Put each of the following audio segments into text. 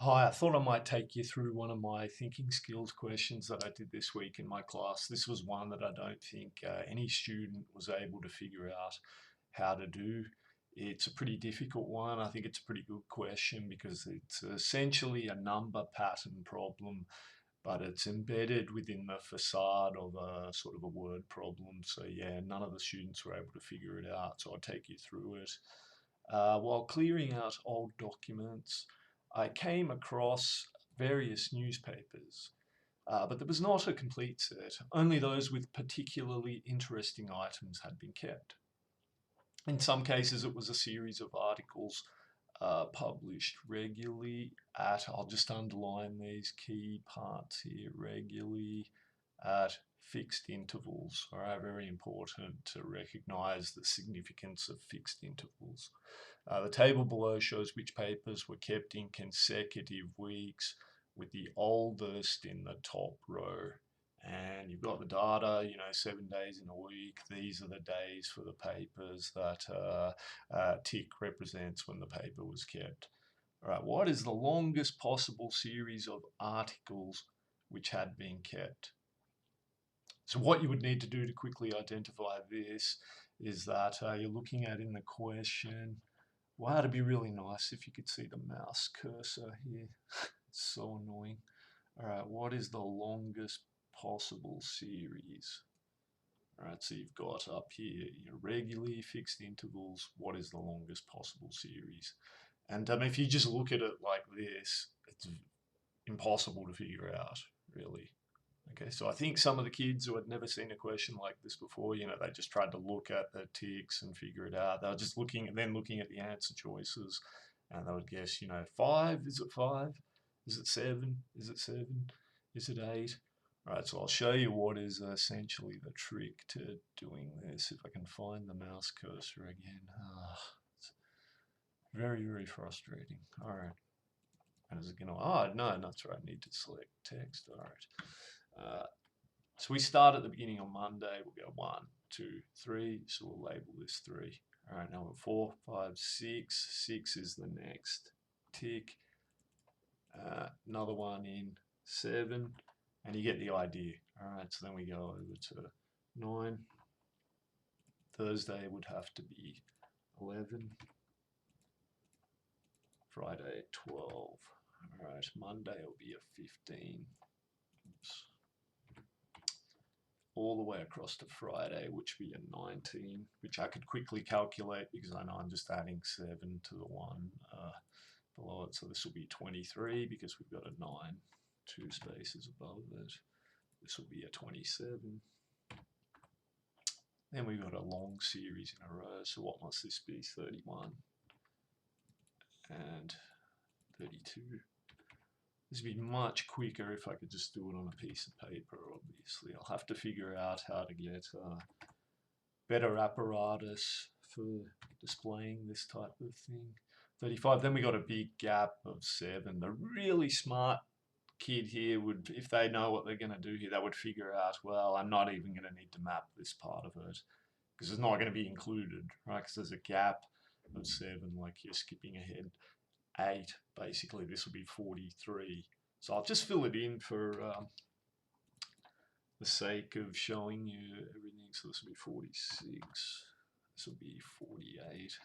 Hi, I thought I might take you through one of my thinking skills questions that I did this week in my class. This was one that I don't think any student was able to figure out how to do. It's a pretty difficult one. I think it's a pretty good question because it's essentially a number pattern problem, but it's embedded within the facade of a sort of a word problem. So yeah, none of the students were able to figure it out. So I'll take you through it. While clearing out old documents, I came across various newspapers, but there was not a complete set. Only those with particularly interesting items had been kept. In some cases, it was a series of articles published regularly at, I'll just underline these key parts here, regularly at fixed intervals. All right, very important to recognize the significance of fixed intervals. The table below shows which papers were kept in consecutive weeks with the oldest in the top row. And you've got the data, 7 days in a week. These are the days for the papers that tick represents when the paper was kept. All right, what is the longest possible series of articles which had been kept? So what you would need to do to quickly identify this is that you're looking at in the question. Wow, it'd be really nice if you could see the mouse cursor here. It's so annoying. All right, what is the longest possible series? All right, so you've got up here your regularly fixed intervals. What is the longest possible series? And if you just look at it like this, it's impossible to figure out, really. Okay, so I think some of the kids who had never seen a question like this before, they just tried to look at the ticks and figure it out. They were just looking and then looking at the answer choices, and they would guess, five, is it five? Is it seven? Is it seven? Is it eight? All right, so I'll show you what is essentially the trick to doing this. If I can find the mouse cursor again. It's very, very frustrating. All right. And is it going to, no, that's right. I need to select text. All right. So we start at the beginning on Monday. We'll go 1, 2, 3. So we'll label this 3. All right, now we're 4, 5, 6. 6 is the next tick. Another one in 7. And you get the idea. All right, so then we go over to 9. Thursday would have to be 11. Friday, 12. All right, Monday will be a 15. Oops. All the way across to Friday, which would be a 19, which I could quickly calculate because I know I'm just adding 7 to the one below it. So this will be 23 because we've got a 9, 2 spaces above it. This will be a 27. Then we've got a long series in a row. So what must this be? 31 and 32. This would be much quicker if I could just do it on a piece of paper, obviously. I'll have to figure out how to get better apparatus for displaying this type of thing. 35, then we got a big gap of 7. The really smart kid here would, if they know what they're going to do here, they would figure out, well, I'm not even going to need to map this part of it because it's not going to be included, right? Because there's a gap of 7, like you're skipping ahead. 8, basically this will be 43. So I'll just fill it in for the sake of showing you everything. So this will be 46, this will be 48,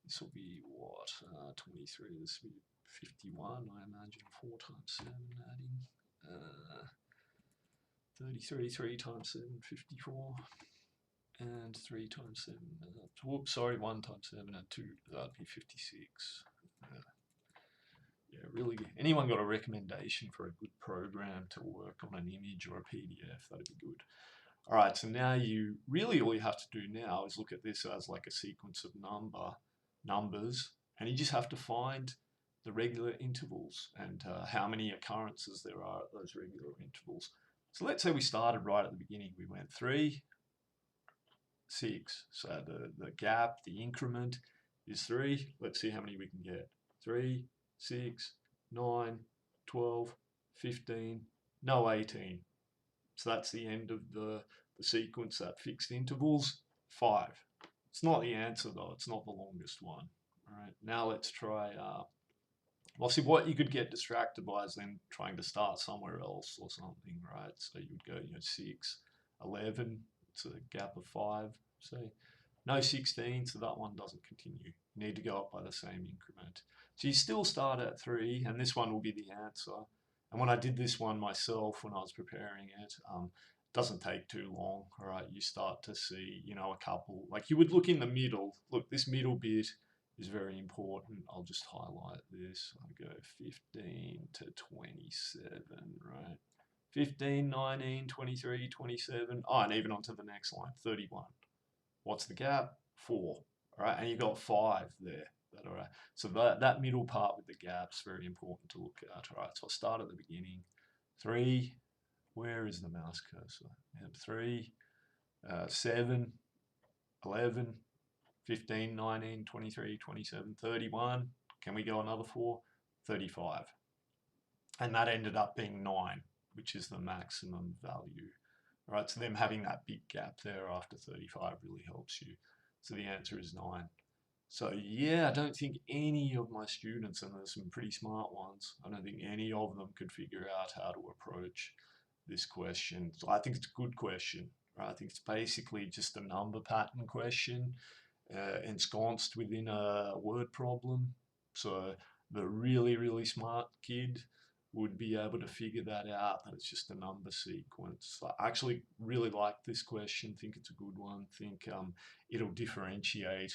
this will be what, 23, this will be 51, I imagine, 4 times 7 adding, 33, 3 times 7, 54, and 3 times 7, whoops, sorry, 1 times 7 and 2, that'd be 56. Yeah, really, anyone got a recommendation for a good program to work on an image or a PDF, that'd be good. All right, so now all you have to do now is look at this as like a sequence of numbers, and you just have to find the regular intervals and how many occurrences there are at those regular intervals. So let's say we started right at the beginning. We went 3, 6. So the gap, the increment is 3. Let's see how many we can get. 3, 6, 9, 12, 15, no 18. So that's the end of the sequence at fixed intervals. 5. It's not the answer though, it's not the longest one. All right, now let's try, well, see, what you could get distracted by is then trying to start somewhere else or something, right? So you would go, 6, 11, it's a gap of 5, say. No 16, so that one doesn't continue. You need to go up by the same increment. So you still start at 3, and this one will be the answer. And when I did this one myself, when I was preparing it, doesn't take too long, all right? You start to see, a couple, like you would look in the middle. Look, this middle bit is very important. I'll just highlight this. I go 15 to 27, right? 15, 19, 23, 27. Oh, and even onto the next line, 31. What's the gap? 4. All right, and you've got 5 there. All right. So that middle part with the gap's very important to look at. All right, so I'll start at the beginning. 3. Where is the mouse cursor? 3, 7, 11, 15, 19, 23, 27, 31. Can we go another 4? 35. And that ended up being 9, which is the maximum value. All right, so them having that big gap there after 35 really helps you. So the answer is 9. So yeah, I don't think any of my students, and there's some pretty smart ones, I don't think any of them could figure out how to approach this question. So I think it's a good question. Right? I think it's basically just a number pattern question ensconced within a word problem. So the really, really smart kid would be able to figure that out, that it's just a number sequence. I actually really like this question, think it's a good one, think it'll differentiate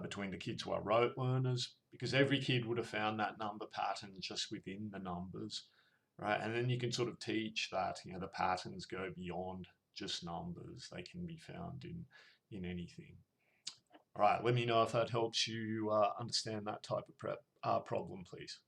between the kids who are rote learners, because every kid would have found that number pattern just within the numbers, right? And then you can sort of teach that, the patterns go beyond just numbers. They can be found in anything. All right, let me know if that helps you understand that type of problem, please.